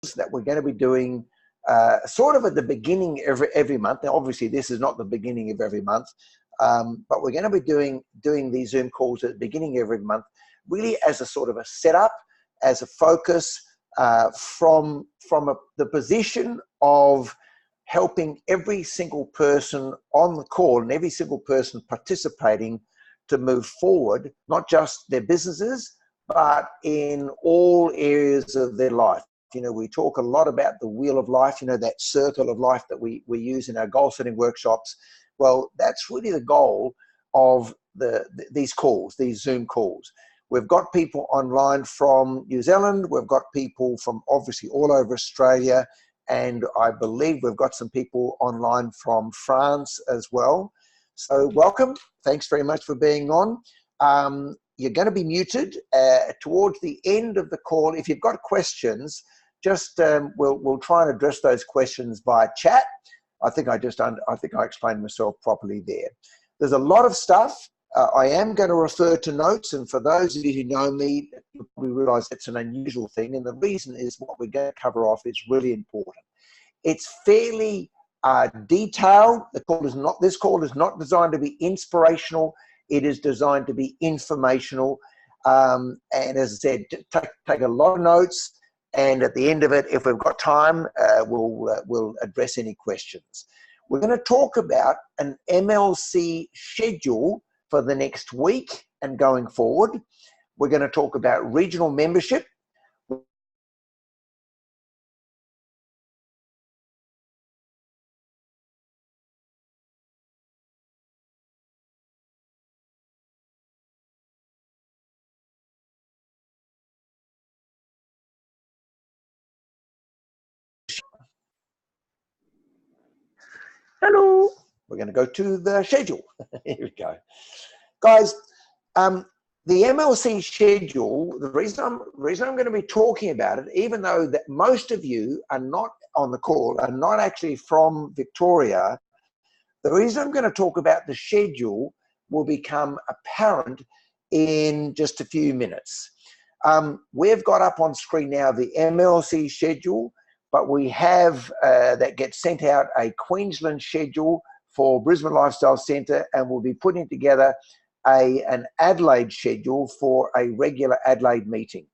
that we're going to be doing sort of at the beginning every month. Now, obviously, this is not the beginning of every month, but we're going to be doing these Zoom calls at the beginning of every month, really as a sort of a setup, as a focus from the position of helping every single person on the call and every single person participating to move forward, not just their businesses, but in all areas of their life. You know, we talk a lot about the wheel of life, you know, that circle of life that we use in our goal setting workshops. Well, that's really the goal of these calls, these Zoom calls. We've got people online from New Zealand. We've got people from obviously all over Australia. And I believe we've got some people online from France as well. So welcome. Thanks very much for being on. You're going to be muted towards the end of the call. If you've got questions, just we'll try and address those questions via chat. I think I explained myself properly there. There's a lot of stuff. I am going to refer to notes, and for those of you who know me, you'll probably realize it's an unusual thing, and the reason is what we're going to cover off is really important. It's fairly detailed. This call is not designed to be inspirational. It is designed to be informational. And as I said, take a lot of notes, and at the end of it, if we've got time, we'll address any questions. We're going to talk about an MLC schedule for the next week and going forward. We're going to talk about regional membership. Hello. We're going to go to the schedule. Here we go. Guys, the MLC schedule, the reason I'm going to be talking about it, even though that most of you are not on the call, are not actually from Victoria, the reason I'm going to talk about the schedule will become apparent in just a few minutes. We've got up on screen now the MLC schedule, but we have that gets sent out a Queensland schedule for Brisbane Lifestyle Centre, and we'll be putting together an Adelaide schedule for a regular Adelaide meeting.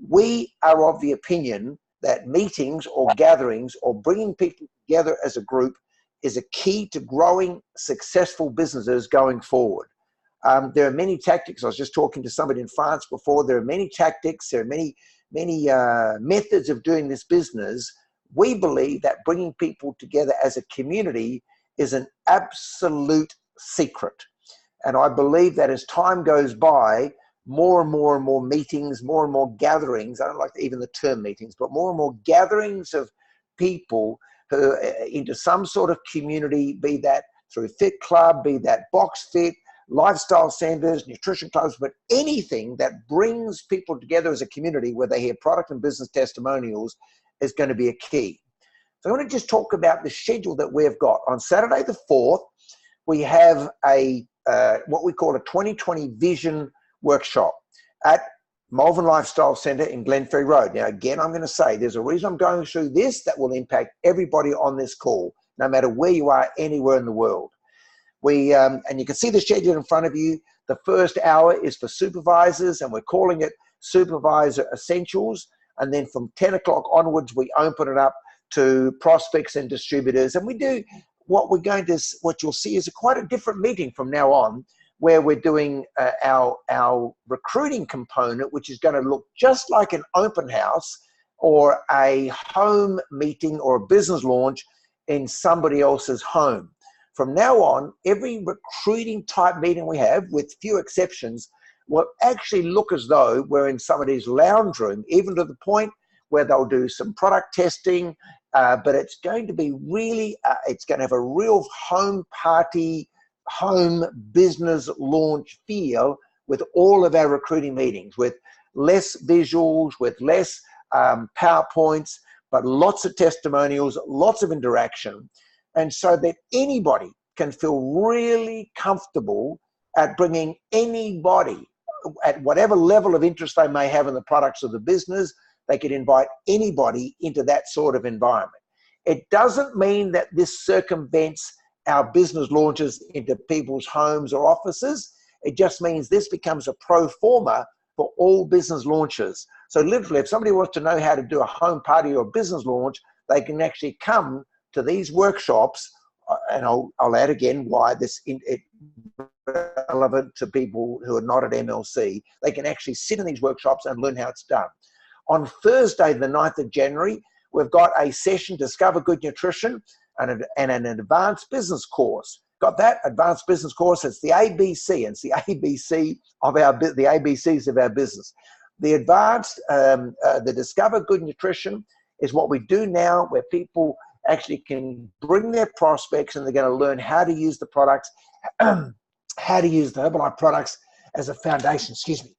We are of the opinion that meetings or gatherings or bringing people together as a group is a key to growing successful businesses going forward. There are many tactics. I was just talking to somebody in France before. There are many tactics. There are many methods of doing this business. We believe that bringing people together as a community is an absolute secret. And I believe that as time goes by, more and more and more meetings, more and more gatherings, I don't like even the term meetings, but more and more gatherings of people who into some sort of community, be that through Fit Club, be that Box Fit, lifestyle centers, nutrition clubs, but anything that brings people together as a community where they hear product and business testimonials is going to be a key. So I want to just talk about the schedule that we've got. On Saturday the 4th, we have what we call a 2020 Vision Workshop at Malvern Lifestyle Centre in Glenferrie Road. Now, again, I'm going to say there's a reason I'm going through this that will impact everybody on this call, no matter where you are, anywhere in the world. And you can see the schedule in front of you. The first hour is for supervisors, and we're calling it Supervisor Essentials. And then from 10 o'clock onwards, we open it up to prospects and distributors. And we do what you'll see is quite a different meeting from now on, where we're doing our recruiting component, which is going to look just like an open house or a home meeting or a business launch in somebody else's home. From now on, every recruiting type meeting we have, with few exceptions, will actually look as though we're in somebody's lounge room, even to the point where they'll do some product testing, but it's going to be really, it's going to have a real home party, home business launch feel with all of our recruiting meetings, with less visuals, with less PowerPoints, but lots of testimonials, lots of interaction. And so that anybody can feel really comfortable at bringing anybody at whatever level of interest they may have in the products of the business, they could invite anybody into that sort of environment. It doesn't mean that this circumvents our business launches into people's homes or offices. It just means this becomes a pro forma for all business launches. So literally, if somebody wants to know how to do a home party or a business launch, they can actually come to these workshops, and I'll add again why this is relevant to people who are not at MLC. They can actually sit in these workshops and learn how it's done. On Thursday, the 9th of January, we've got a session, Discover Good Nutrition, and an advanced business course. Got that? Advanced business course. It's the ABC, and it's the ABC of the ABCs of our business. The advanced, the Discover Good Nutrition is what we do now, where people actually can bring their prospects and they're going to learn how to use the products, how to use the Herbalife products as a foundation. Excuse me.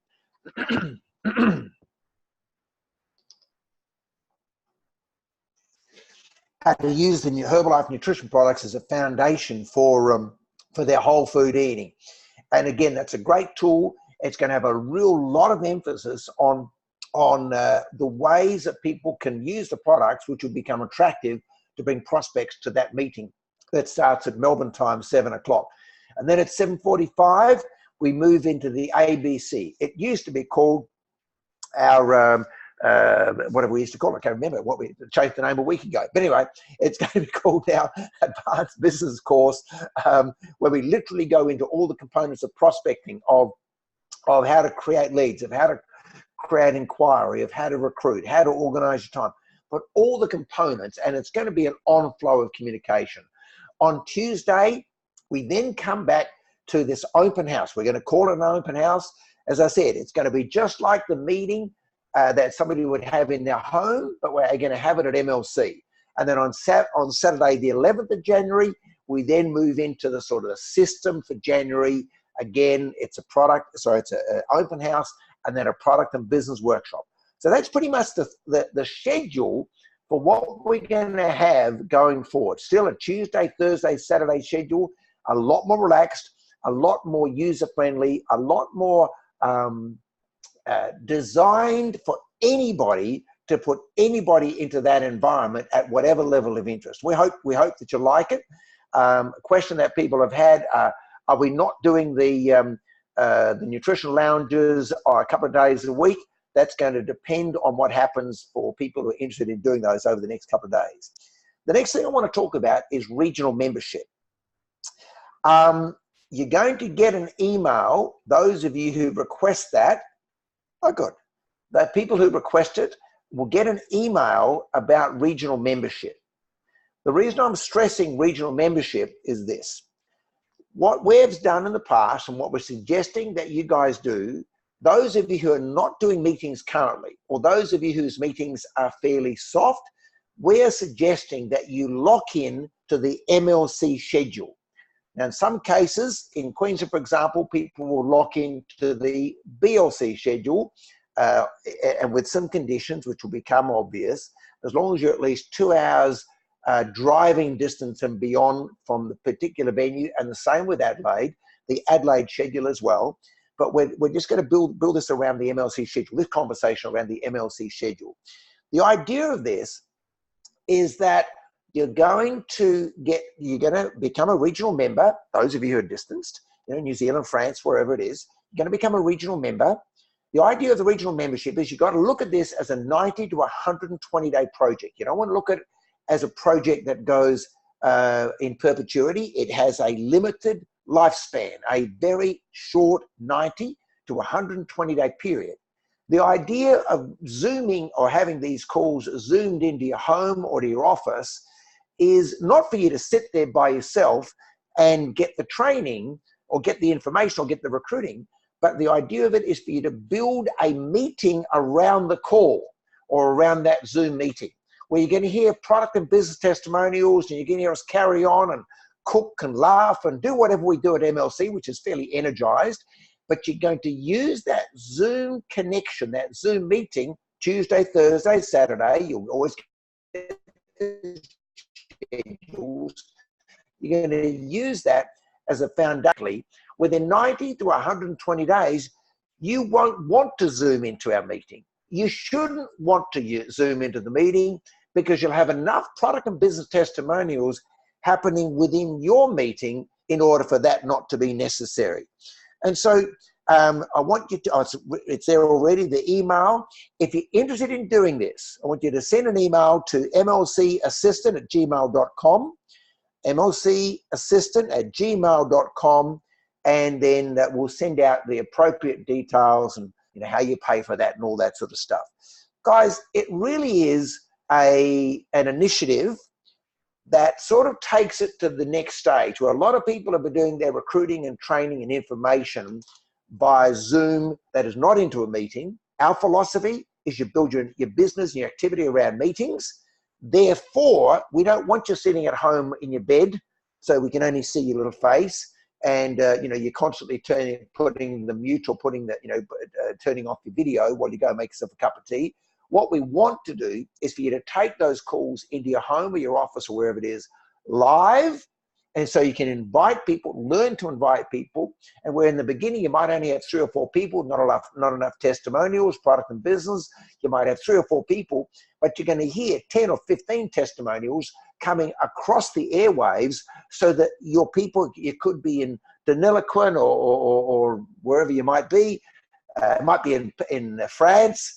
How to use the Herbalife nutrition products as a foundation for their whole food eating. And again, that's a great tool. It's going to have a real lot of emphasis on the ways that people can use the products, which will become attractive to bring prospects to that meeting that starts at Melbourne time, 7 o'clock. And then at 7:45, we move into the ABC. It used to be called our, whatever we used to call it, I can't remember what we changed the name a week ago. But anyway, it's going to be called our Advanced Business Course, where we literally go into all the components of prospecting, of how to create leads, of how to create inquiry, of how to recruit, how to organize your time, but all the components, and it's going to be an on-flow of communication. On Tuesday, we then come back to this open house. We're going to call it an open house. As I said, it's going to be just like the meeting that somebody would have in their home, but we're going to have it at MLC. And then on Saturday, the 11th of January, we then move into the sort of the system for January. Again, it's an open house and then a product and business workshop. So that's pretty much the schedule for what we're going to have going forward. Still a Tuesday, Thursday, Saturday schedule, a lot more relaxed, a lot more user-friendly, a lot more designed for anybody to put anybody into that environment at whatever level of interest. We hope that you like it. A question that people have had, are we not doing the nutrition lounges a couple of days a week? That's going to depend on what happens for people who are interested in doing those over the next couple of days. The next thing I want to talk about is regional membership. You're going to get an email, those of you who request that. Oh, good. The people who request it will get an email about regional membership. The reason I'm stressing regional membership is this. What we've done in the past and what we're suggesting that you guys do, those of you who are not doing meetings currently, or those of you whose meetings are fairly soft, we're suggesting that you lock in to the MLC schedule. Now, in some cases, in Queensland, for example, people will lock into the BLC schedule, and with some conditions, which will become obvious, as long as you're at least 2 hours driving distance and beyond from the particular venue, and the same with Adelaide, the Adelaide schedule as well. But we're just going to build this around the MLC schedule, this conversation around the MLC schedule. The idea of this is that you're going to become a regional member. Those of you who are distanced, New Zealand, France, wherever it is, you're going to become a regional member. The idea of the regional membership is you've got to look at this as a 90 to 120 day project. You don't want to look at it as a project that goes in perpetuity. It has a limited lifespan, a very short 90 to 120 day period. The idea of Zooming or having these calls zoomed into your home or to your office is not for you to sit there by yourself and get the training or get the information or get the recruiting, but the idea of it is for you to build a meeting around the call or around that Zoom meeting, where you're going to hear product and business testimonials, and you're going to hear us carry on and cook and laugh and do whatever we do at MLC, which is fairly energized. But you're going to use that Zoom connection, that Zoom meeting, Tuesday, Thursday, Saturday. You'll always get schedules. You're going to use that as a foundation. Within 90 to 120 days, you won't want to Zoom into our meeting. you shouldn't want to Zoom into the meeting, because you'll have enough product and business testimonials happening within your meeting in order for that not to be necessary. And so I want you to, it's there already, the email. If you're interested in doing this, I want you to send an email to mlcassistant@gmail.com, mlcassistant@gmail.com, and then we'll send out the appropriate details and how you pay for that and all that sort of stuff. Guys, it really is an initiative that sort of takes it to the next stage, where a lot of people have been doing their recruiting and training and information by Zoom that is not into a meeting. Our philosophy is you build your business and your activity around meetings. Therefore, we don't want you sitting at home in your bed so we can only see your little face, and you're constantly putting the mute or putting the turning off your video while you go make yourself a cup of tea. What we want to do is for you to take those calls into your home or your office or wherever it is live, and so you can invite people, learn to invite people. And where in the beginning you might only have 3 or 4 people, not enough testimonials, product and business, you might have 3 or 4 people, but you're going to hear 10 or 15 testimonials coming across the airwaves, so that your people, you could be in Deniliquin or wherever you might be, might be in France,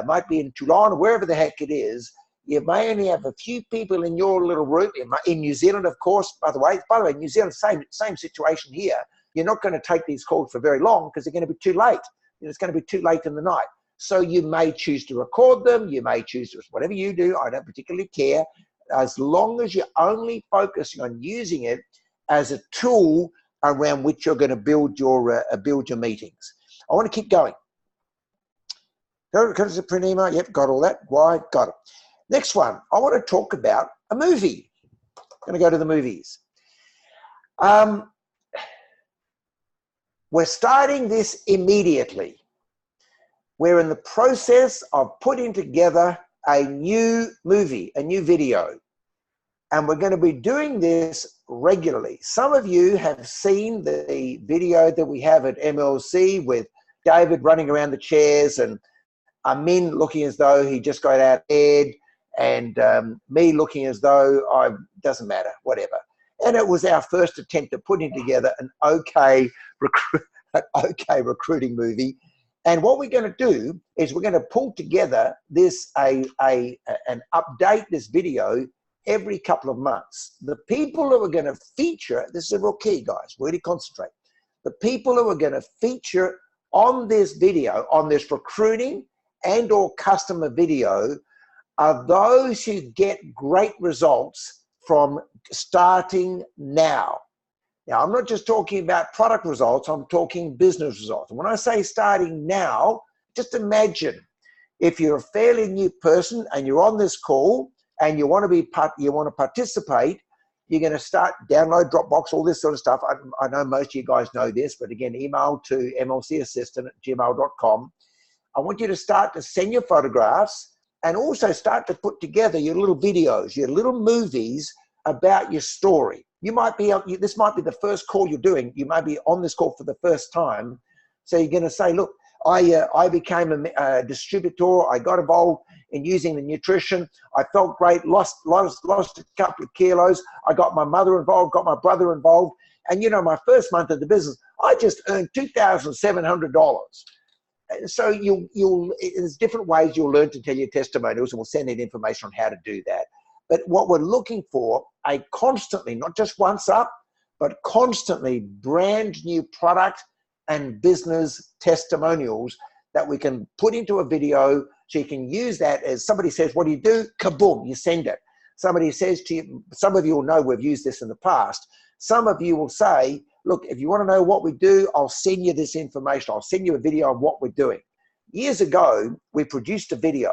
might be in Toulon, wherever the heck it is. You may only have a few people in your little room. In New Zealand, of course, by the way, New Zealand, same situation here. You're not going to take these calls for very long because they're going to be too late. It's going to be too late in the night. So you may choose to record them. You may choose to, whatever you do, I don't particularly care, as long as you're only focusing on using it as a tool around which you're going to build your meetings. I want to keep going. Go to the print email. Yep, got all that. Why? Got it. Next one, I want to talk about a movie. I'm going to go to the movies. We're starting this immediately. We're in the process of putting together a new movie, a new video. And we're going to be doing this regularly. Some of you have seen the video that we have at MLC with David running around the chairs and Amin looking as though he just got out of bed, and me looking as though doesn't matter, whatever. And it was our first attempt at putting together an okay recruiting movie. And what we're going to do is we're going to pull together this and update this video every couple of months. The people who are going to feature, this is a real key, guys, really concentrate. The people who are going to feature on this video, on this recruiting and or customer video, are those who get great results from starting now. Now, I'm not just talking about product results, I'm talking business results. And when I say starting now, just imagine if you're a fairly new person and you're on this call and you want to participate, you're going to start, download Dropbox, all this sort of stuff. I know most of you guys know this, but again, email to mlcassistant@gmail.com. I want you to start to send your photographs and also start to put together your little videos, your little movies about your story. You might be, this might be the first call you're doing. You may be on this call for the first time. So you're going to say, look, I became a distributor. I got involved in using the nutrition. I felt great, lost a couple of kilos. I got my mother involved, got my brother involved. And, you know, my first month of the business, I just earned $2,700. So there's different ways you'll learn to tell your testimonials, and we'll send in information on how to do that. But what we're looking for, a constantly, not just once up, but constantly brand new product and business testimonials that we can put into a video, so you can use that as somebody says, what do you do? Kaboom, you send it. Somebody says to you, some of you will know we've used this in the past. Some of you will say, look, if you want to know what we do, I'll send you this information. I'll send you a video on what we're doing. Years ago, we produced a video.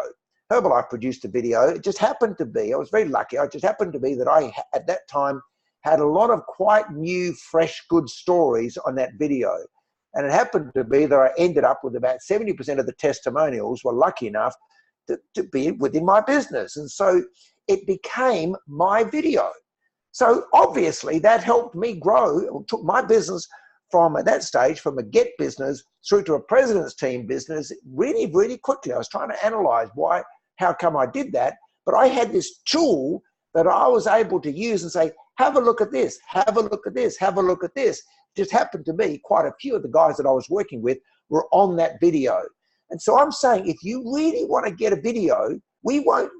Herbalife produced a video. It just happened to be, I was very lucky, it just happened to be that I, at that time, had a lot of quite new, fresh, good stories on that video. And it happened to be that I ended up with about 70% of the testimonials were lucky enough to be within my business. And so it became my video. So obviously that helped me grow, took my business from, at that stage, from a get business through to a president's team business really, really quickly. I was trying to analyze how come I did that. But I had this tool that I was able to use and say, have a look at this, have a look at this, have a look at this. It just happened to be quite a few of the guys that I was working with were on that video. And so I'm saying, if you really want to get a video, we won't,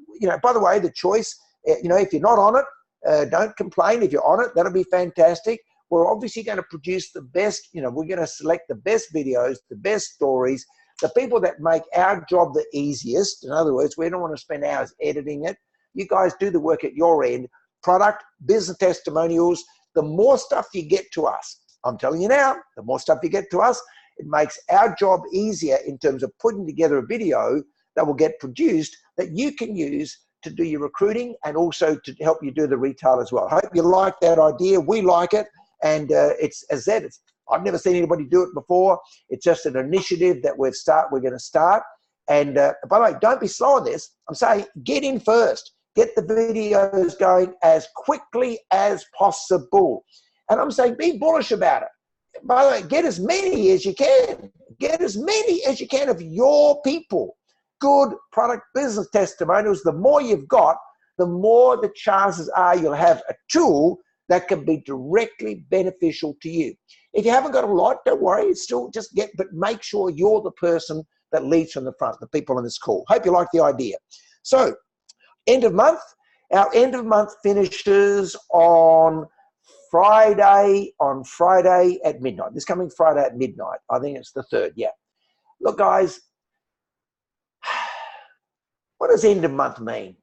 by the way, the choice, if you're not on it, don't complain. If you're on it, that'll be fantastic. We're obviously going to produce the best, we're going to select the best videos, the best stories, the people that make our job the easiest. In other words, we don't want to spend hours editing it. You guys do the work at your end. Product, business testimonials, the more stuff you get to us, I'm telling you now, the more stuff you get to us, it makes our job easier in terms of putting together a video that will get produced that you can use to do your recruiting and also to help you do the retail as well. I hope you like that idea. We like it. And it's, as I said, I've never seen anybody do it before. It's just an initiative that we're going to start. And by the way, don't be slow on this. I'm saying get in first. Get the videos going as quickly as possible. And I'm saying be bullish about it. By the way, get as many as you can. Get as many as you can of your people. Good product business testimonials. The more you've got, the more the chances are you'll have a tool that can be directly beneficial to you. If you haven't got a lot, don't worry. It's still just but make sure you're the person that leads from the front, the people on this call. Hope you like the idea. So, end of month. Our end of month finishes on Friday at midnight. This coming Friday at midnight. I think it's the 3rd, yeah. Look, guys, what does end of month mean?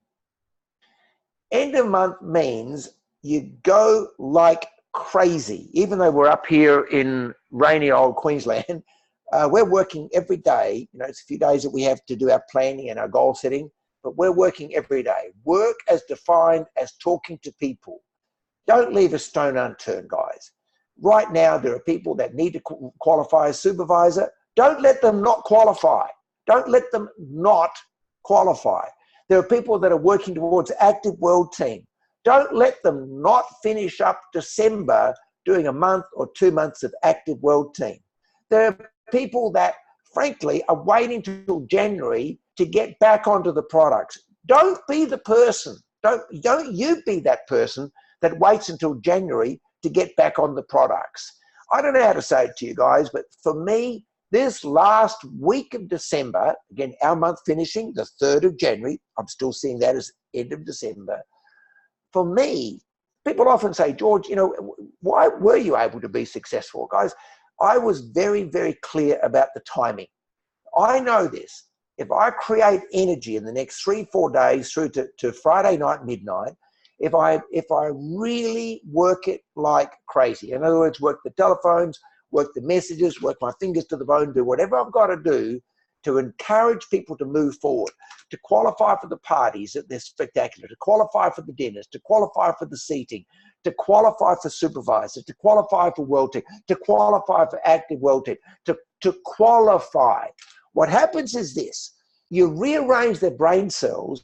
End of month means you go like crazy. Even though we're up here in rainy old Queensland, we're working every day. It's a few days that we have to do our planning and our goal setting, but we're working every day. Work as defined as talking to people. Don't leave a stone unturned, guys. Right now, there are people that need to qualify as supervisor. Don't let them not qualify. Don't let them not qualify. There are people that are working towards active world team. Don't let them not finish up December doing a month or 2 months of active world team. There are people that, frankly, are waiting till January to get back onto the products. Don't be the person. Don't you be that person that waits until January to get back on the products. I don't know how to say it to you guys, but for me, this last week of December, again, our month finishing the 3rd of January, I'm still seeing that as end of December. For me, people often say, George, why were you able to be successful? Guys, I was very, very clear about the timing. I know this. If I create energy in the next 3-4 days through to Friday night, midnight, if I really work it like crazy, in other words, work the telephones, work the messages, work my fingers to the bone, do whatever I've got to do to encourage people to move forward, to qualify for the parties that they're spectacular, to qualify for the dinners, to qualify for the seating, to qualify for supervisors, to qualify for world team, to qualify for active world team, to qualify. What happens is this: you rearrange their brain cells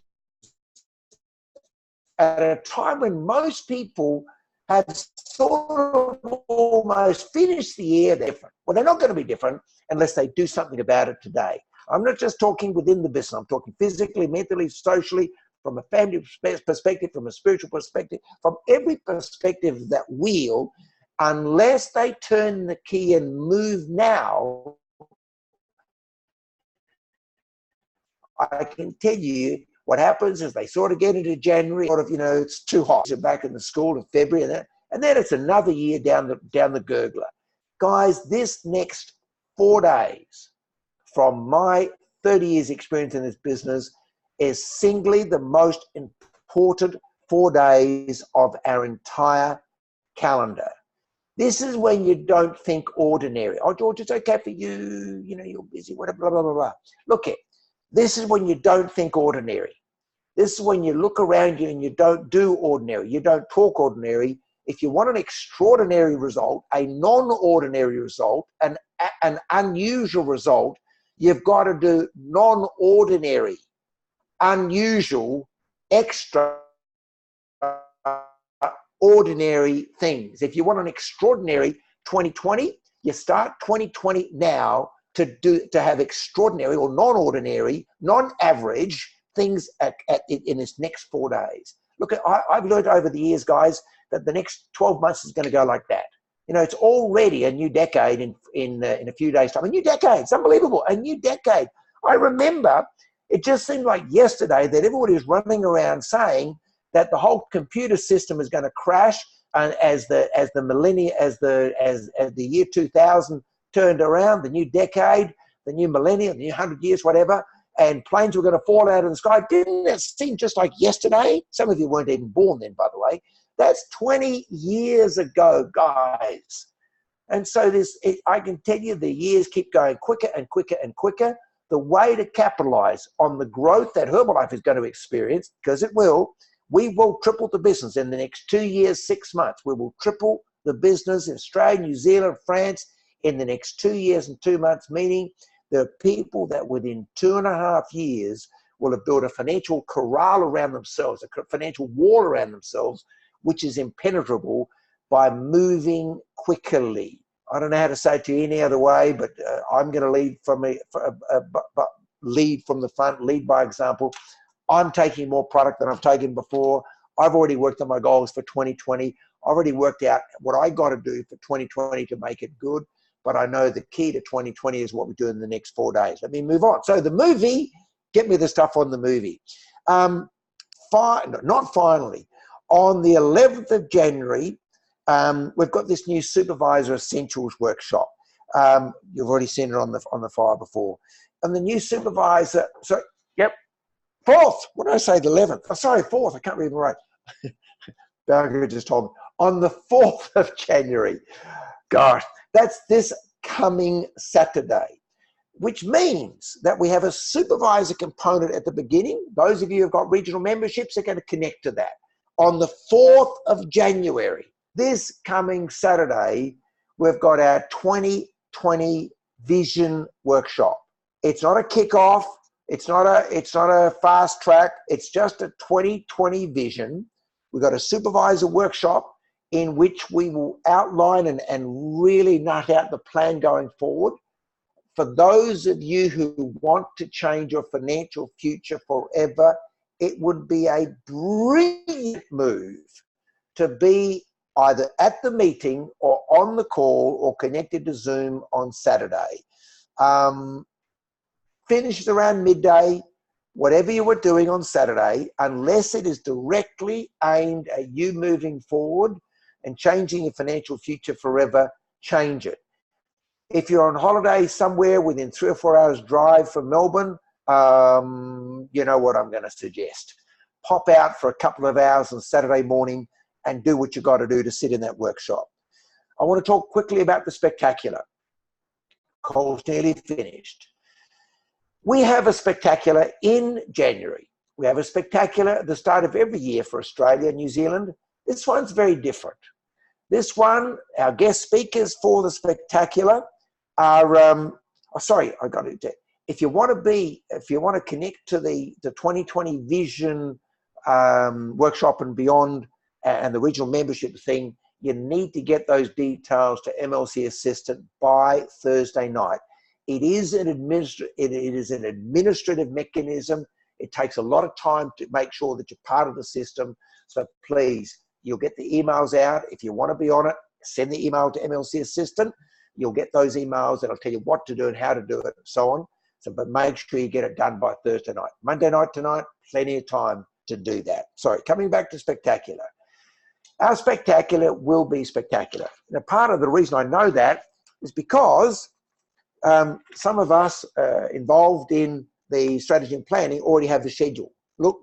at a time when most people have sort of almost finished the year different. Well, they're not going to be different unless they do something about it today. I'm not just talking within the business. I'm talking physically, mentally, socially, from a family perspective, from a spiritual perspective, from every perspective that wheel, unless they turn the key and move now, I can tell you what happens is they sort of get into January, sort of, it's too hot. They're back in the school in February, and then it's another year down the gurgler. Guys, this next 4 days, from my 30 years experience in this business, is singly the most important 4 days of our entire calendar. This is when you don't think ordinary. Oh, George, it's okay for you. You're busy, whatever, blah, blah, blah, blah. Look it. This is when you don't think ordinary. This is when you look around you and you don't do ordinary. You don't talk ordinary. If you want an extraordinary result, a non-ordinary result, an unusual result, you've got to do non-ordinary, unusual, extra ordinary things. If you want an extraordinary 2020, You start 2020 now to have extraordinary or non-ordinary, non-average things in this next 4 days. Look, I've learned over the years, guys, that the next 12 months is going to go like that. You know, it's already a new decade in a few days' time. A new decade. It's unbelievable. A new decade. I remember it just seemed like yesterday that everybody was running around saying that the whole computer system is going to crash, and as the year 2000 turned around, the new decade, the new millennium, the new 100 years, whatever, and planes were going to fall out of the sky. Didn't it seem just like yesterday? Some of you weren't even born then, by the way. That's 20 years ago, guys. And so I can tell you the years keep going quicker and quicker and quicker. The way to capitalize on the growth that Herbalife is going to experience, because it will, we will triple the business in the next 2 years, 6 months. We will triple the business in Australia, New Zealand, France in the next 2 years and 2 months, meaning there are people that within 2.5 years will have built a financial corral around themselves, a financial wall around themselves, which is impenetrable by moving quickly. I don't know how to say it to you any other way, but I'm going to lead from the front, lead by example. I'm taking more product than I've taken before. I've already worked on my goals for 2020. I've already worked out what I got to do for 2020 to make it good. But I know the key to 2020 is what we do in the next 4 days. Let me move on. So the movie, get me the stuff on the movie. Not finally. On the 11th of January, we've got this new Supervisor Essentials workshop. You've already seen it on the fire before. And the new supervisor, 4th. What did I say? The 11th. Oh, sorry, 4th. I can't read right. Barry just told me. On the 4th of January. Gosh, that's this coming Saturday, which means that we have a supervisor component at the beginning. Those of you who've got regional memberships are going to connect to that. On the 4th of January, this coming Saturday, we've got our 2020 Vision Workshop. It's not a kickoff. It's not a fast track. It's just a 2020 vision. We've got a supervisor workshop in which we will outline and really nut out the plan going forward. For those of you who want to change your financial future forever, it would be a brilliant move to be either at the meeting or on the call or connected to Zoom on Saturday. Finishes around midday, whatever you were doing on Saturday, unless it is directly aimed at you moving forward and changing your financial future forever, change it. If you're on holiday somewhere within 3 or 4 hours drive from Melbourne, you know what I'm going to suggest. Pop out for a couple of hours on Saturday morning and do what you got to do to sit in that workshop. I want to talk quickly about the spectacular. Cole's nearly finished. We have a spectacular in January. We have a spectacular at the start of every year for Australia and New Zealand. This one's very different. This one, our guest speakers for the spectacular are, if you want to connect to the 2020 Vision workshop and beyond and the regional membership thing, you need to get those details to MLC Assistant by Thursday night. It is an administrative mechanism. It takes a lot of time to make sure that you're part of the system. So please, you'll get the emails out. If you want to be on it, send the email to MLC Assistant. You'll get those emails that'll tell you what to do and how to do it and so on. So, but make sure you get it done by Thursday night. Monday night tonight, plenty of time to do that. Sorry, coming back to spectacular. Our spectacular will be spectacular. Now, part of the reason I know that is because some of us involved in the strategy and planning already have the schedule. Look,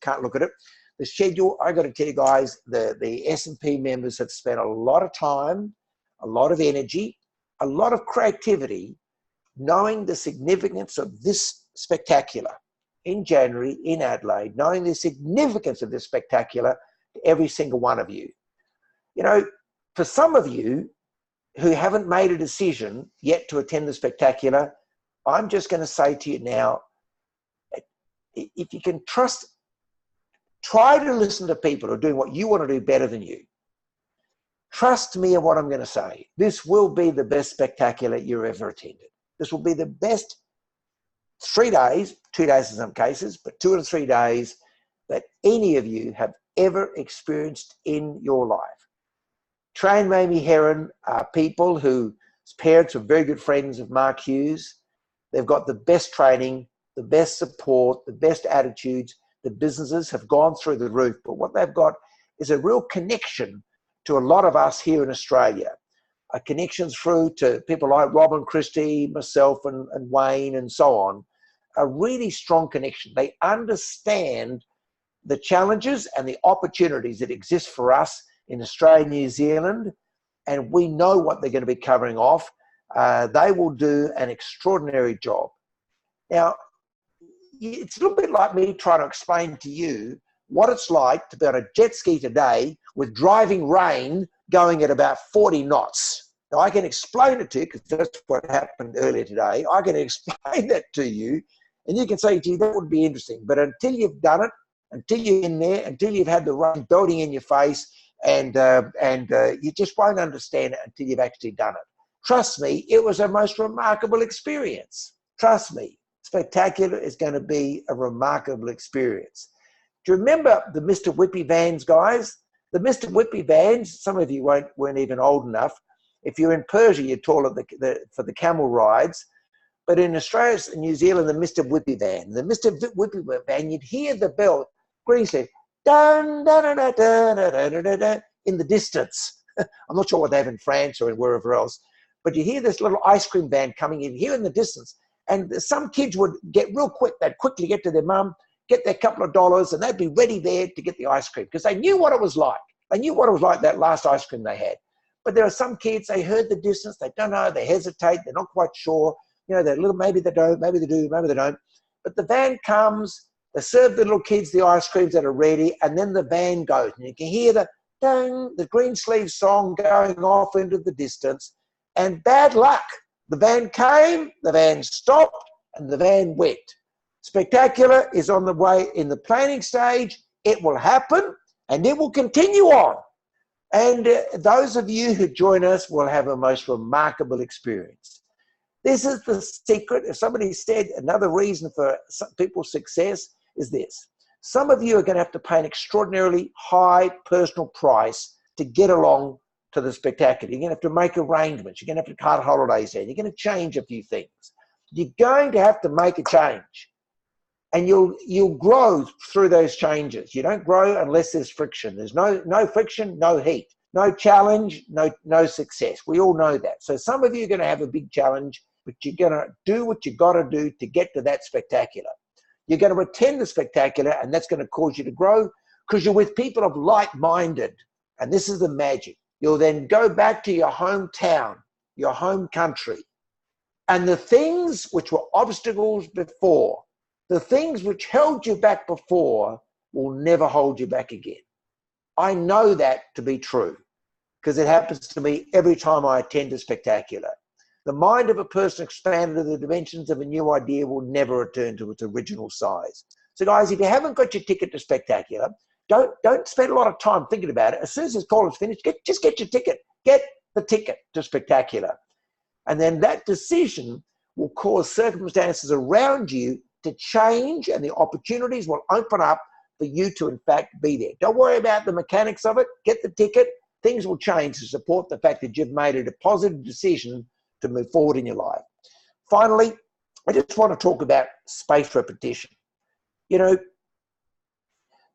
can't look at it. The schedule, I got to tell you guys, the S&P members have spent a lot of time, a lot of energy, a lot of creativity, knowing the significance of this spectacular in January in Adelaide, knowing the significance of this spectacular to every single one of you. You know, for some of you who haven't made a decision yet to attend the spectacular, I'm just going to say to you now, if you can trust, try to listen to people who are doing what you want to do better than you. Trust me in what I'm going to say. This will be the best spectacular you ever attended. This will be the best 3 days, 2 days in some cases, but 2 or 3 days that any of you have ever experienced in your life. Train Mamie Heron are people whose parents are very good friends of Mark Hughes. They've got the best training, the best support, the best attitudes. The businesses have gone through the roof, but what they've got is a real connection to a lot of us here in Australia. A connection through to people like Robin Christie, myself and Wayne and so on. A really strong connection. They understand the challenges and the opportunities that exist for us in Australia and New Zealand, and we know what they're going to be covering off. They will do an extraordinary job. Now, it's a little bit like me trying to explain to you what it's like to be on a jet ski today with driving rain going at about 40 knots. Now, I can explain it to you because that's what happened earlier today. I can explain that to you, and you can say, gee, that would be interesting. But until you've done it, until you're in there, until you've had the rain belting in your face, and you just won't understand it until you've actually done it. Trust me, it was a most remarkable experience. Trust me, spectacular is going to be a remarkable experience. Do you remember the Mr. Whippy vans, guys? The Mr. Whippy vans, some of you weren't even old enough. If you're in Persia, you're tall for the camel rides. But in Australia and New Zealand, the Mr. Whippy van. The Mr. Whippy van, you'd hear the bell, Greensley, dun, dun, dun, dun, dun, dun, dun, dun, dun, in the distance. I'm not sure what they have in France or in wherever else, but you hear this little ice cream van coming in here in the distance, and some kids would get real quick. They'd quickly get to their mum, get their couple of dollars, and they'd be ready there to get the ice cream because they knew what it was like. They knew what it was like, that last ice cream they had. But there are some kids, they heard the distance, they don't know, they hesitate, they're not quite sure. You know, they're a little, maybe they don't, maybe they do, maybe they don't. But the van comes, they serve the little kids the ice creams that are ready, and then the van goes. And you can hear the dang, the Greensleeves song going off into the distance. And bad luck. The van came, the van stopped, and the van went. Spectacular is on the way in the planning stage. It will happen, and it will continue on. And those of you who join us will have a most remarkable experience. This is the secret. If somebody said another reason for some people's success is this. Some of you are going to have to pay an extraordinarily high personal price to get along to the spectacular. You're going to have to make arrangements. You're going to have to cut holidays in. You're going to change a few things. You're going to have to make a change. And you'll grow through those changes. You don't grow unless there's friction. There's no friction, no heat. No challenge, no success. We all know that. So some of you are going to have a big challenge, but you're going to do what you got to do to get to that spectacular. You're going to attend the spectacular, and that's going to cause you to grow because you're with people of like-minded. And this is the magic. You'll then go back to your hometown, your home country, and the things which were obstacles before, the things which held you back before will never hold you back again. I know that to be true because it happens to me every time I attend a spectacular. The mind of a person expanded to the dimensions of a new idea will never return to its original size. So guys, if you haven't got your ticket to spectacular, don't spend a lot of time thinking about it. As soon as this call is finished, just get your ticket. Get the ticket to spectacular. And then that decision will cause circumstances around you to change, and the opportunities will open up for you to, in fact, be there. Don't worry about the mechanics of it. Get the ticket. Things will change to support the fact that you've made a positive decision to move forward in your life. Finally, I just want to talk about space repetition. You know,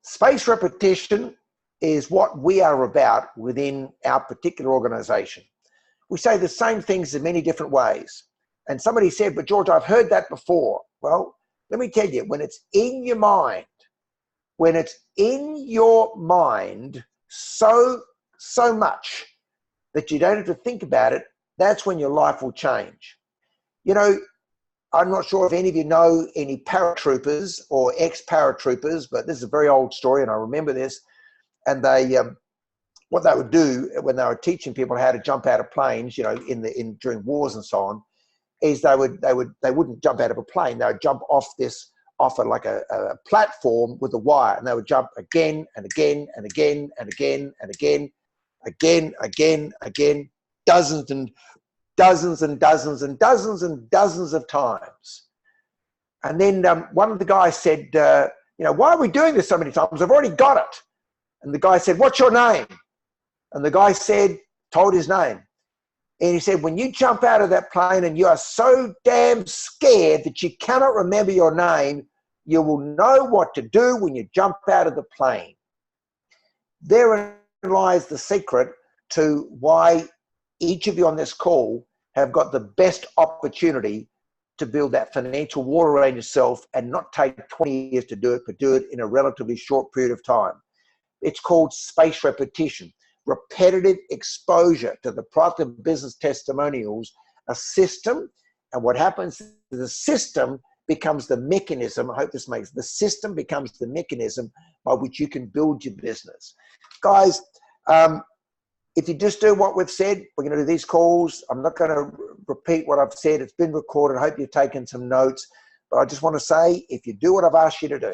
space repetition is what we are about within our particular organization. We say the same things in many different ways. And somebody said, but George, I've heard that before. Well, let me tell you, when it's in your mind, so much that you don't have to think about it, that's when your life will change. You know, I'm not sure if any of you know any paratroopers or ex-paratroopers, but this is a very old story, and I remember this. And they, what they would do when they were teaching people how to jump out of planes, you know, during wars and so on, is they wouldn't jump out of a plane. They would jump off a platform with a wire, and they would jump again and again and again and again and again. again, dozens and dozens and dozens and dozens and dozens of times. And then one of the guys said, you know, why are we doing this so many times? I've already got it. And the guy said, what's your name? And the guy said, told his name. And he said, when you jump out of that plane and you are so damn scared that you cannot remember your name, you will know what to do when you jump out of the plane. Therein lies the secret to why each of you on this call have got the best opportunity to build that financial wall around yourself and not take 20 years to do it, but do it in a relatively short period of time. It's called space repetition, repetitive exposure to the product and business testimonials, a system. And what happens is the system becomes the mechanism. I hope this makes the system becomes the mechanism by which you can build your business. Guys, if you just do what we've said, we're going to do these calls. I'm not going to repeat what I've said. It's been recorded. I hope you've taken some notes. But I just want to say, if you do what I've asked you to do,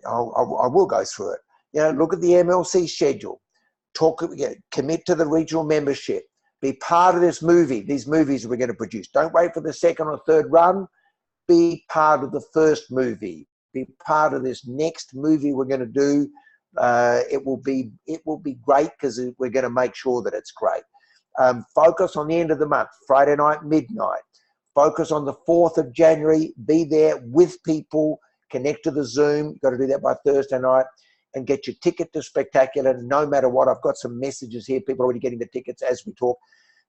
I will go through it. You know, look at the MLC schedule. Commit to the regional membership. Be part of this movie. These movies we're going to produce. Don't wait for the second or third run. Be part of the first movie. Be part of this next movie we're going to do. It will be great because we're going to make sure that it's great. Focus on the end of the month, Friday night, midnight. Focus on the 4th of January. Be there with people. Connect to the Zoom. You've got to do that by Thursday night. And get your ticket to Spectacular no matter what. I've got some messages here. People are already getting the tickets as we talk.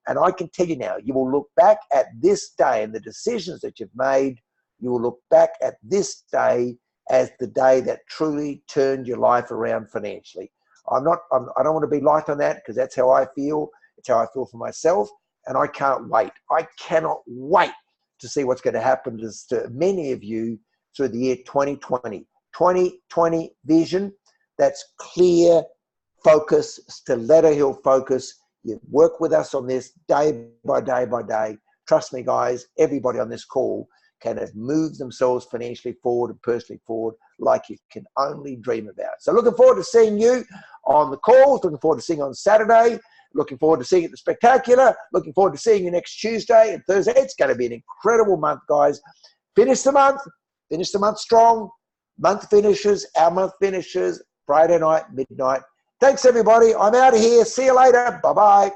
And I can tell you now, you will look back at this day and the decisions that you've made. You will look back at this day as the day that truly turned your life around financially. I don't want to be light on that because that's how I feel. It's how I feel for myself. And I can't wait. I cannot wait to see what's going to happen to many of you through the year 2020. 2020 vision. That's clear focus, stiletto heel focus. You work with us on this day by day by day. Trust me, guys, everybody on this call can have moved themselves financially forward and personally forward like you can only dream about. So looking forward to seeing you on the calls, looking forward to seeing you on Saturday, looking forward to seeing you at the Spectacular, looking forward to seeing you next Tuesday and Thursday. It's going to be an incredible month, guys. Finish the month strong. Month finishes, our month finishes, Friday night, midnight. Thanks, everybody. I'm out of here. See you later. Bye-bye.